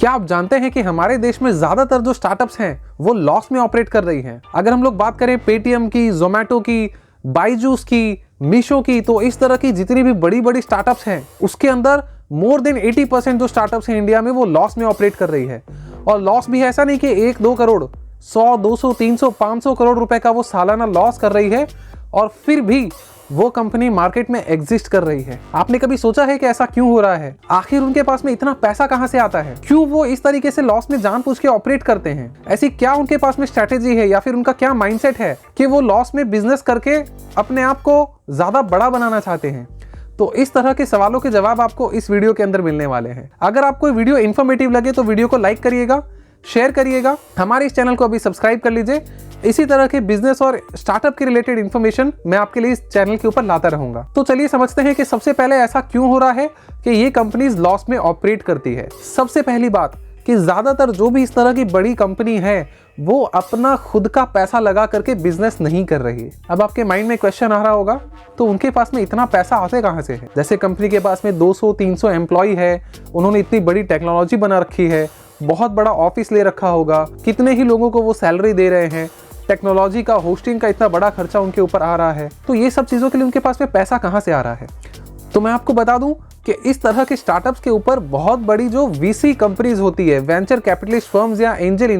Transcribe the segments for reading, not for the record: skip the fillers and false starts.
क्या आप जानते हैं कि हमारे देश में ज्यादातर जो स्टार्टअप्स हैं वो लॉस में ऑपरेट कर रही हैं। अगर हम लोग बात करें पेटीएम की, जोमैटो की, बाईजूस की, मीशो की, तो इस तरह की जितनी भी बड़ी बड़ी स्टार्टअप्स हैं उसके अंदर मोर देन 80% जो स्टार्टअप्स हैं इंडिया में वो लॉस में ऑपरेट कर रही है। और लॉस भी ऐसा नहीं कि 1-2 करोड़, 100, 200, 300, 500 करोड़ रुपए का वो सालाना लॉस कर रही है और फिर भी वो कंपनी मार्केट में एग्जिस्ट कर रही है। आपने कभी सोचा है कि ऐसा क्यों हो रहा है? आखिर उनके पास में इतना पैसा कहां से आता है? क्यों वो इस तरीके से लॉस में जानबूझ के ऑपरेट करते हैं? ऐसी क्या उनके पास में स्ट्रैटेजी है या फिर उनका क्या माइंडसेट है कि वो लॉस में बिजनेस करके अपने आप को ज्यादा बड़ा बनाना चाहते हैं? तो इस तरह के सवालों के जवाब आपको इस वीडियो के अंदर मिलने वाले हैं। अगर आपको वीडियो इन्फॉर्मेटिव लगे तो वीडियो को लाइक करिएगा, शेयर करिएगा, हमारे इस चैनल को अभी सब्सक्राइब कर लीजिए। इसी तरह के बिजनेस और स्टार्टअप के रिलेटेड इन्फॉर्मेशन मैं आपके लिए इस चैनल के ऊपर लाता रहूंगा। तो चलिए समझते हैं कि सबसे पहले ऐसा क्यों हो रहा है कि ये कंपनीज लॉस में ऑपरेट करती है। सबसे पहली बात कि ज्यादातर जो भी इस तरह की बड़ी कंपनी है वो अपना खुद का पैसा लगा करके बिजनेस नहीं कर रही है। अब आपके माइंड में क्वेश्चन आ रहा होगा, तो उनके पास में इतना पैसा आते कहां से है? जैसे कंपनी के पास में 200-300 एम्प्लॉय है, उन्होंने इतनी बड़ी टेक्नोलॉजी बना रखी है, बहुत बड़ा ऑफिस ले रखा होगा, कितने ही लोगों को वो सैलरी दे रहे हैं, टेक्नोलॉजी का, होस्टिंग का इतना बड़ा खर्चा उनके ऊपर आ रहा है। तो ये सब चीजों के लिए उनके पास में पैसा कहां से आ रहा है? तो मैं आपको बता दूं कि इस तरह के स्टार्टअप्स के ऊपर बहुत बड़ी जो वीसी कंपनीज होती है, वेंचर कैपिटलिस्ट फर्म्स या एंजल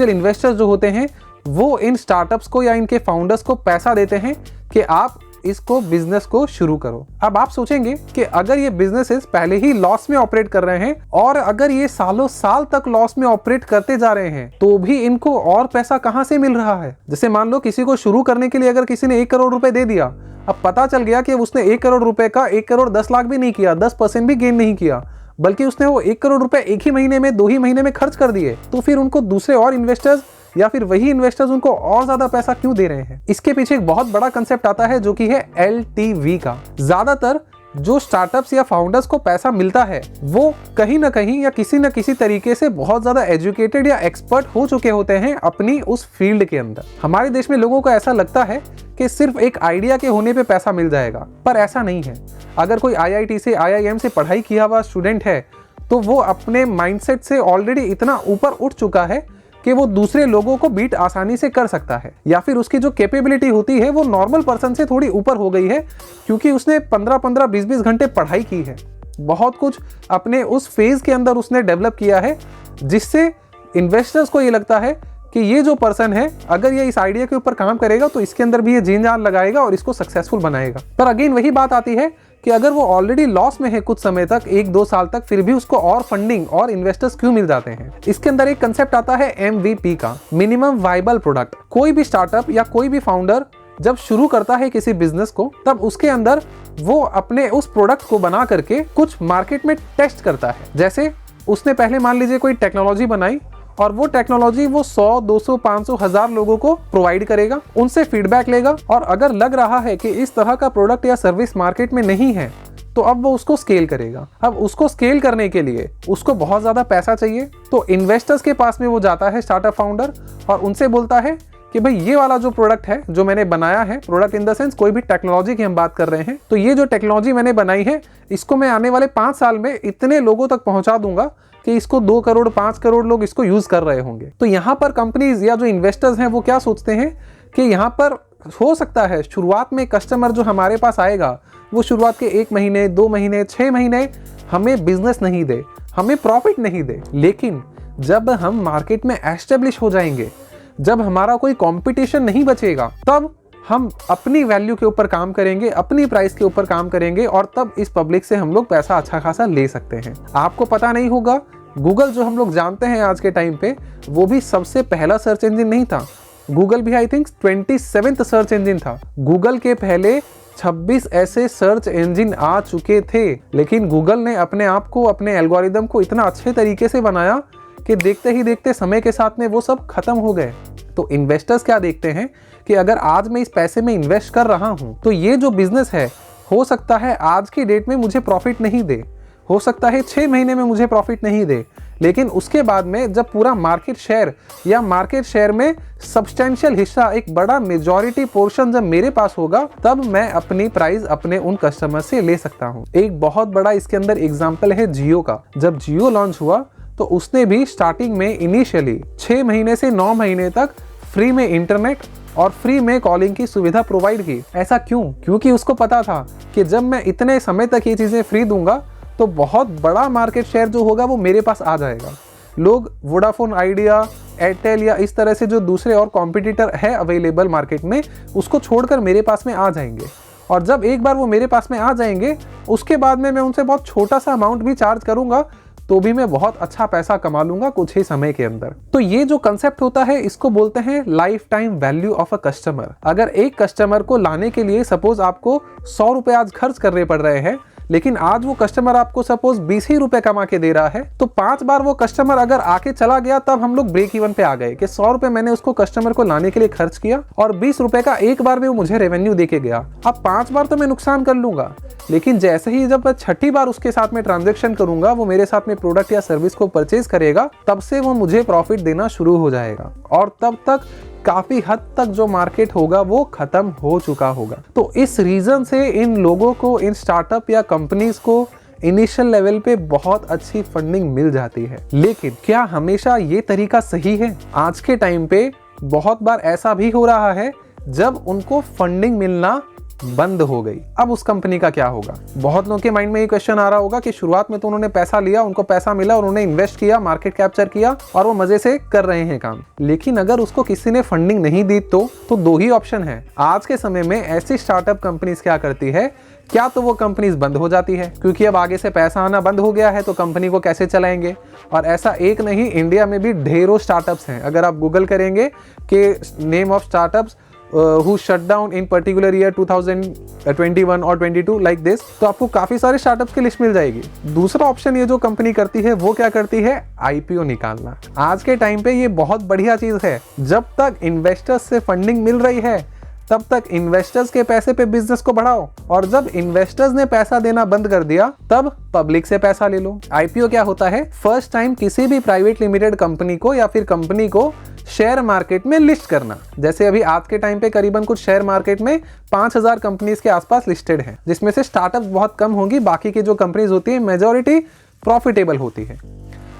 इन्वेस्टर्स जो होते हैं, वो इन स्टार्टअप्स को या इनके फाउंडर्स को पैसा देते हैं कि आप इसको बिजनेस को शुरू करो। अब आप सोचेंगे कि अगर ये बिजनेसेस पहले ही लॉस में ऑपरेट कर रहे हैं और अगर ये सालों साल तक लॉस में ऑपरेट करते जा रहे हैं तो भी इनको और पैसा कहां से मिल रहा है? जैसे मान लो किसी को शुरू करने के लिए अगर किसी ने 1 करोड़ रुपए दे दिया, अब पता चल गया कि उसने 1 करोड़ रुपए का 1 करोड़ 10 लाख भी नहीं किया, 10% भी गेन नहीं किया, बल्कि उसने वो 1 करोड़ रुपए एक ही महीने में, 2 ही महीने में खर्च कर दिए, तो फिर उनको दूसरे और इन्वेस्टर्स या फिर वही इन्वेस्टर्स उनको और ज्यादा पैसा क्यों दे रहे हैं? इसके पीछे एक बहुत बड़ा कंसेप्ट आता है जो कि है LTV का। ज्यादातर जो स्टार्टअप्स या फाउंडर्स को पैसा मिलता है वो कहीं ना कहीं या किसी न किसी तरीके से बहुत ज्यादा एजुकेटेड या एक्सपर्ट हो चुके होते हैं अपनी उस फील्ड के अंदर। हमारे देश में लोगों को ऐसा लगता है कि सिर्फ एक आइडिया के होने पे पैसा मिल जाएगा, पर ऐसा नहीं है। अगर कोई IIT से, IIM से पढ़ाई किया हुआ स्टूडेंट है तो वो अपने माइंडसेट से ऑलरेडी इतना ऊपर उठ चुका है कि वो दूसरे लोगों को बीट आसानी से कर सकता है, या फिर उसकी जो कैपेबिलिटी होती है वो नॉर्मल पर्सन से थोड़ी ऊपर हो गई है, क्योंकि उसने 15-15, 20-20 घंटे पढ़ाई की है, बहुत कुछ अपने उस फेज के अंदर उसने डेवलप किया है, जिससे इन्वेस्टर्स को ये लगता है कि ये जो पर्सन है अगर ये इस आइडिया के ऊपर काम करेगा तो इसके अंदर भी ये जी जान लगाएगा और इसको सक्सेसफुल बनाएगा। पर अगेन वही बात आती है कि अगर वो ऑलरेडी लॉस में है कुछ समय तक, 1-2 साल तक, फिर भी उसको और फंडिंग और इन्वेस्टर्स क्यों मिल जाते हैं? इसके अंदर एक कंसेप्ट आता है MVP का, मिनिमम वाइबल प्रोडक्ट। कोई भी स्टार्टअप या कोई भी फाउंडर जब शुरू करता है किसी बिजनेस को, तब उसके अंदर वो अपने उस प्रोडक्ट को बना करके कुछ मार्केट में टेस्ट करता है। जैसे उसने पहले मान लीजिए कोई टेक्नोलॉजी बनाई और वो टेक्नोलॉजी वो 100, 200, 500, 1000 लोगों को प्रोवाइड करेगा, उनसे फीडबैक लेगा और अगर लग रहा है कि इस तरह का प्रोडक्ट या सर्विस मार्केट में नहीं है तो अब वो उसको स्केल करेगा। अब उसको स्केल करने के लिए उसको बहुत ज्यादा पैसा चाहिए, तो इन्वेस्टर्स के पास में वो जाता है स्टार्टअप फाउंडर और उनसे बोलता है कि भाई ये वाला जो प्रोडक्ट है जो मैंने बनाया है, प्रोडक्ट इन द सेंस कोई भी टेक्नोलॉजी की हम बात कर रहे हैं, तो ये जो टेक्नोलॉजी मैंने बनाई है इसको मैं आने वाले 5 साल में इतने लोगों तक पहुंचा दूंगा कि इसको 2 करोड़ 5 करोड़ लोग इसको यूज कर रहे होंगे। तो यहाँ पर कंपनीज या जो इन्वेस्टर्स हैं वो क्या सोचते हैं कि यहाँ पर हो सकता है शुरुआत में कस्टमर जो हमारे पास आएगा वो शुरुआत के 1 महीने, 2 महीने, 6 महीने हमें बिजनेस नहीं दे, हमें प्रॉफिट नहीं दे, लेकिन जब हम मार्केट में एस्टेब्लिश हो जाएंगे, जब हमारा कोई कंपटीशन नहीं बचेगा, तब हम अपनी वैल्यू के ऊपर काम करेंगे, अपनी प्राइस के ऊपर काम करेंगे और तब इस पब्लिक से हम लोग पैसा अच्छा खासा ले सकते हैं। आपको पता नहीं होगा, गूगल जो हम लोग जानते हैं आज के टाइम पे, वो भी सबसे पहला सर्च इंजन नहीं था। गूगल भी I think 27th search engine था। गूगल के पहले 26 ऐसे सर्च इंजन आ चुके थे, लेकिन गूगल ने अपने आप को, अपने एल्गोरिदम को इतना अच्छे तरीके से बनाया कि देखते ही देखते समय के साथ में वो सब खत्म हो गए। तो इन्वेस्टर्स क्या देखते हैं कि अगर आज मैं इस पैसे में इन्वेस्ट कर रहा हूं तो ये जो बिजनेस है हो सकता है आज की डेट में मुझे प्रॉफिट नहीं दे, हो सकता है 6 महीने में मुझे प्रॉफिट नहीं दे, लेकिन उसके बाद में जब पूरा मार्केट शेयर या मार्केट शेयर में सब्सटेंशियल हिस्सा, एक बड़ा मेजॉरिटी पोर्शन जब मेरे पास होगा, तब मैं अपनी प्राइस अपने उन कस्टमर से ले सकता हूँ। एक बहुत बड़ा इसके अंदर एग्जाम्पल है जियो का। जब जियो लॉन्च हुआ तो उसने भी स्टार्टिंग में इनिशियली 6 महीने से 9 महीने तक फ्री में इंटरनेट और फ्री में कॉलिंग की सुविधा प्रोवाइड की। ऐसा क्यों? क्योंकि उसको पता था कि जब मैं इतने समय तक ये चीज़ें फ्री दूंगा तो बहुत बड़ा मार्केट शेयर जो होगा वो मेरे पास आ जाएगा। लोग वोडाफोन आइडिया, एयरटेल या इस तरह से जो दूसरे और कॉम्पिटिटर है अवेलेबल मार्केट में, उसको छोड़कर मेरे पास में आ जाएंगे। और जब एक बार वो मेरे पास में आ जाएंगे, उसके बाद में मैं उनसे बहुत छोटा सा अमाउंट भी चार्ज करूंगा तो भी मैं बहुत अच्छा पैसा कमा लूंगा कुछ ही समय के अंदर। तो ये जो कंसेप्ट होता है इसको बोलते हैं life time value of a customer. अगर एक कस्टमर को लाने के लिए सपोज आपको 100 रुपए आज खर्च करने पड़ रहे हैं, लेकिन आज वो कस्टमर आपको सपोज 20 ही रुपए कमा के दे रहा है, तो 5 बार वो कस्टमर अगर आके चला गया तब हम लोग ब्रेक इवन पे आ गए कि 100 रुपए मैंने उसको कस्टमर को लाने के लिए खर्च किया और 20 रुपए का एक बार में वो मुझे रेवेन्यू देके गया। अब 5 बार तो मैं नुकसान कर लूंगा, लेकिन जैसे ही जब मैं 6ठी बार उसके साथ में ट्रांजेक्शन करूंगा, वो मेरे साथ में प्रोडक्ट या सर्विस को परचेज करेगा, तब से वो मुझे प्रॉफिट देना शुरू हो जाएगा और तब तक काफी हद तक जो मार्केट होगा वो खत्म हो चुका होगा। तो इस रीजन से इन लोगों को, इन स्टार्टअप या कंपनीज को इनिशियल लेवल पे बहुत अच्छी फंडिंग मिल जाती है। लेकिन क्या हमेशा ये तरीका सही है? आज के टाइम पे बहुत बार ऐसा भी हो रहा है जब उनको फंडिंग मिलना बंद हो गई, अब उस कंपनी का क्या होगा? बहुत लोगों के माइंड में ये क्वेश्चन आ रहा होगा कि शुरुआत में तो उन्होंने पैसा लिया, उनको पैसा मिला, उन्होंने इन्वेस्ट किया, मार्केट कैप्चर किया और वो मजे से कर रहे हैं काम। लेकिन अगर उसको किसी ने फंडिंग नहीं दी तो 2 ही ऑप्शन है। आज के समय में ऐसी स्टार्टअप कंपनीज क्या करती है, क्या तो वो कंपनीज बंद हो जाती है क्योंकि अब आगे से पैसा आना बंद हो गया है, तो कंपनी को कैसे चलाएंगे। और ऐसा एक नहीं, इंडिया में भी ढेरों स्टार्टअप्स हैं। अगर आप गूगल करेंगे कि name of startups who shut down in particular year 2021 और 22 like this, तो आपको काफी सारे स्टार्टअप्स की लिस्ट मिल जाएगी। दूसरा ऑप्शन ये जो कंपनी करती है वो क्या करती है, आईपीओ निकालना। आज के टाइम पे ये बहुत बढ़िया चीज है। जब तक इन्वेस्टर्स से फंडिंग मिल रही है तब तक इन्वेस्टर्स के पैसे पे बिजनेस को बढ़ाओ, और जब इन्वेस्टर्स ने पैसा देना बंद कर दिया तब पब्लिक से पैसा ले लो। आईपीओ क्या होता है, फर्स्ट टाइम किसी भी प्राइवेट लिमिटेड कंपनी को या फिर कंपनी को शेयर मार्केट में लिस्ट करना। जैसे अभी आज के टाइम पे करीबन कुछ शेयर मार्केट में 5000 कंपनीज के आसपास लिस्टेड हैं, जिसमें से स्टार्टअप बहुत कम होंगी, बाकी की जो कंपनीज होती है मेजॉरिटी प्रॉफिटेबल होती है।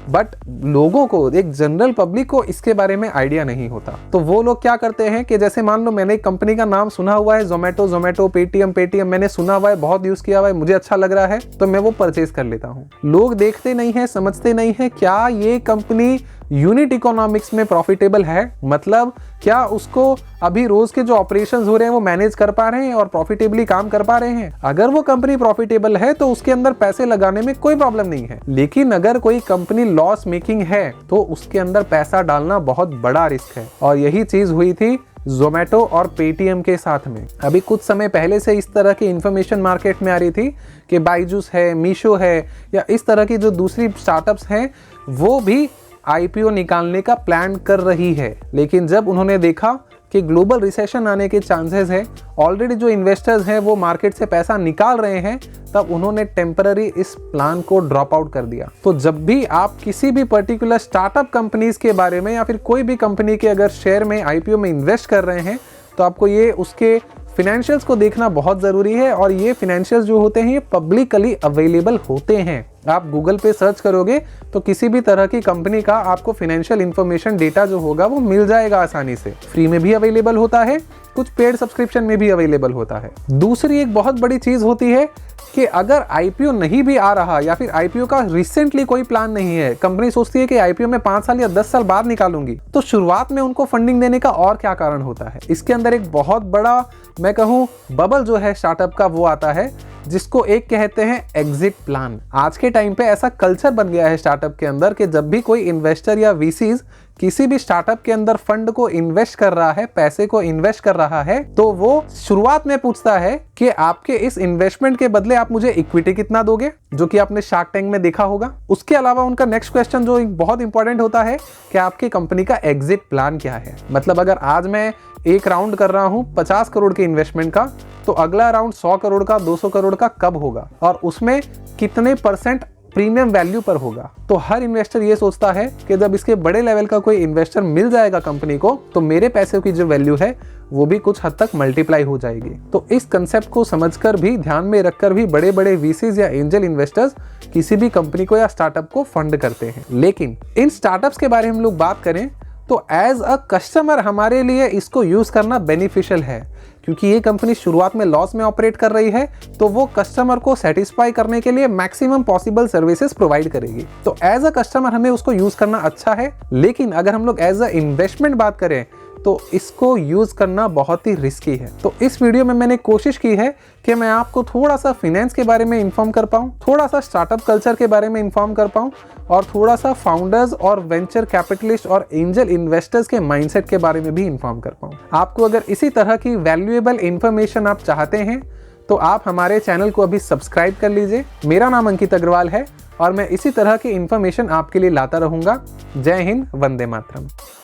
बट लोगों को, एक जनरल पब्लिक को इसके बारे में आइडिया नहीं होता। तो वो लोग क्या करते हैं कि जैसे मान लो मैंने एक कंपनी का नाम सुना हुआ है, जोमेटो, पेटीएम मैंने सुना हुआ है, बहुत यूज किया हुआ है, मुझे अच्छा लग रहा है, तो मैं वो परचेज कर लेता हूँ। लोग देखते नहीं है, समझते नहीं है क्या ये कंपनी यूनिट इकोनॉमिक्स में प्रॉफिटेबल है, मतलब क्या उसको अभी रोज के जो ऑपरेशंस हो रहे हैं वो मैनेज कर पा रहे हैं और प्रॉफिटेबली काम कर पा रहे हैं। अगर वो कंपनी प्रॉफिटेबल है तो उसके अंदर पैसे लगाने में कोई प्रॉब्लम नहीं है। लेकिन अगर कोई कंपनी लॉस मेकिंग है तो उसके अंदर पैसा डालना बहुत बड़ा रिस्क है, और यही चीज हुई थी जोमेटो और पेटीएम के साथ में। अभी कुछ समय पहले से इस तरह की इंफॉर्मेशन मार्केट में आ रही थी कि बाइजूस है, मीशो है, या इस तरह की जो दूसरी स्टार्टअप्स हैं वो भी आईपीओ निकालने का प्लान कर रही है। लेकिन जब उन्होंने देखा कि ग्लोबल रिसेशन आने के चांसेस है, ऑलरेडी जो इन्वेस्टर्स हैं वो मार्केट से पैसा निकाल रहे हैं, तब उन्होंने टेम्पररी इस प्लान को ड्रॉप आउट कर दिया। तो जब भी आप किसी भी पर्टिकुलर स्टार्टअप कंपनीज के बारे में या फिर कोई भी कंपनी के अगर शेयर में आईपीओ में इन्वेस्ट कर रहे हैं, तो आपको ये उसके फिनेंशियल्स को देखना बहुत ज़रूरी है। और ये फिनेंशियल्स जो होते हैं ये पब्लिकली अवेलेबल होते हैं। आप गूगल पे सर्च करोगे तो किसी भी तरह की कंपनी का आपको फिनेंशियल इंफॉर्मेशन डेटा जो होगा वो मिल जाएगा आसानी से। फ्री में भी अवेलेबल होता है, कुछ पेड सब्सक्रिप्शन में भी अवेलेबल होता है। दूसरी एक बहुत बड़ी चीज़ होती है कि अगर आईपीओ नहीं भी आ रहा या फिर आईपीओ का रिसेंटली कोई प्लान नहीं है, कंपनी सोचती है कि आईपीओ में 5 साल या 10 साल बाद निकालूंगी, तो शुरुआत में उनको फंडिंग देने का और क्या कारण होता है? इसके अंदर एक बहुत बड़ा, मैं कहूँ, बबल जो है स्टार्टअप का वो आता है, जिसको एक कहते हैं एग्जिट प्लान। आज के टाइम पे ऐसा कल्चर बन गया है स्टार्टअप के अंदर कि जब भी कोई इन्वेस्टर या वीसीज किसी भी स्टार्टअप के अंदर फंड को इन्वेस्ट कर रहा है, पैसे को इन्वेस्ट कर रहा है, तो वो शुरुआत में पूछता है कि आपके इस इन्वेस्टमेंट के बदले आप मुझे इक्विटी कितना दोगे, जो कि आपने शार्क टैंक में देखा होगा। उसके अलावा उनका नेक्स्ट क्वेश्चन जो बहुत इंपॉर्टेंट होता है कि आपकी कंपनी का एग्जिट प्लान क्या है। मतलब अगर आज मैं एक राउंड कर रहा हूं 50 करोड़ के इन्वेस्टमेंट का, तो अगला राउंड 100 करोड़ का, 200 करोड़ का कब होगा और उसमें कितने % प्रीमियम वैल्यू पर होगा। तो हर इन्वेस्टर ये सोचता है कि जब इसके बड़े लेवल का कोई इन्वेस्टर मिल जाएगा कंपनी को, तो मेरे पैसे की जो वैल्यू है वो भी कुछ हद तक मल्टीप्लाई हो जाएगी। तो इस कंसेप्ट को समझकर भी, ध्यान में रखकर भी बड़े बड़े वीसीज या एंजल इन्वेस्टर्स किसी भी कंपनी को या स्टार्टअप को फंड करते हैं। लेकिन इन स्टार्टअप्स के बारे में हम लोग बात करें तो एज अ कस्टमर हमारे लिए इसको यूज करना बेनिफिशियल है, क्योंकि ये कंपनी शुरुआत में लॉस में ऑपरेट कर रही है, तो वो कस्टमर को सेटिस्फाई करने के लिए मैक्सिमम पॉसिबल सर्विसेज प्रोवाइड करेगी। तो एज अ कस्टमर हमें उसको यूज करना अच्छा है। लेकिन अगर हम लोग एज अ इन्वेस्टमेंट बात करें तो इसको यूज करना बहुत ही रिस्की है। तो इस वीडियो में मैंने कोशिश की है कि मैं आपको थोड़ा सा फिनेंस के बारे में इन्फॉर्म कर पाऊँ, थोड़ा सा स्टार्टअप कल्चर के बारे में इन्फॉर्म कर पाऊँ, और थोड़ा सा फाउंडर्स और वेंचर कैपिटलिस्ट और एंजल इन्वेस्टर्स के माइंडसेट के बारे में भी इन्फॉर्म कर पाऊँ। आपको अगर इसी तरह की वैल्यूएबल इंफॉर्मेशन आप चाहते हैं तो आप हमारे चैनल को अभी सब्सक्राइब कर लीजिए। मेरा नाम अंकित अग्रवाल है और मैं इसी तरह की इंफॉर्मेशन आपके लिए लाता रहूँगा। जय हिंद, वंदे मातरम।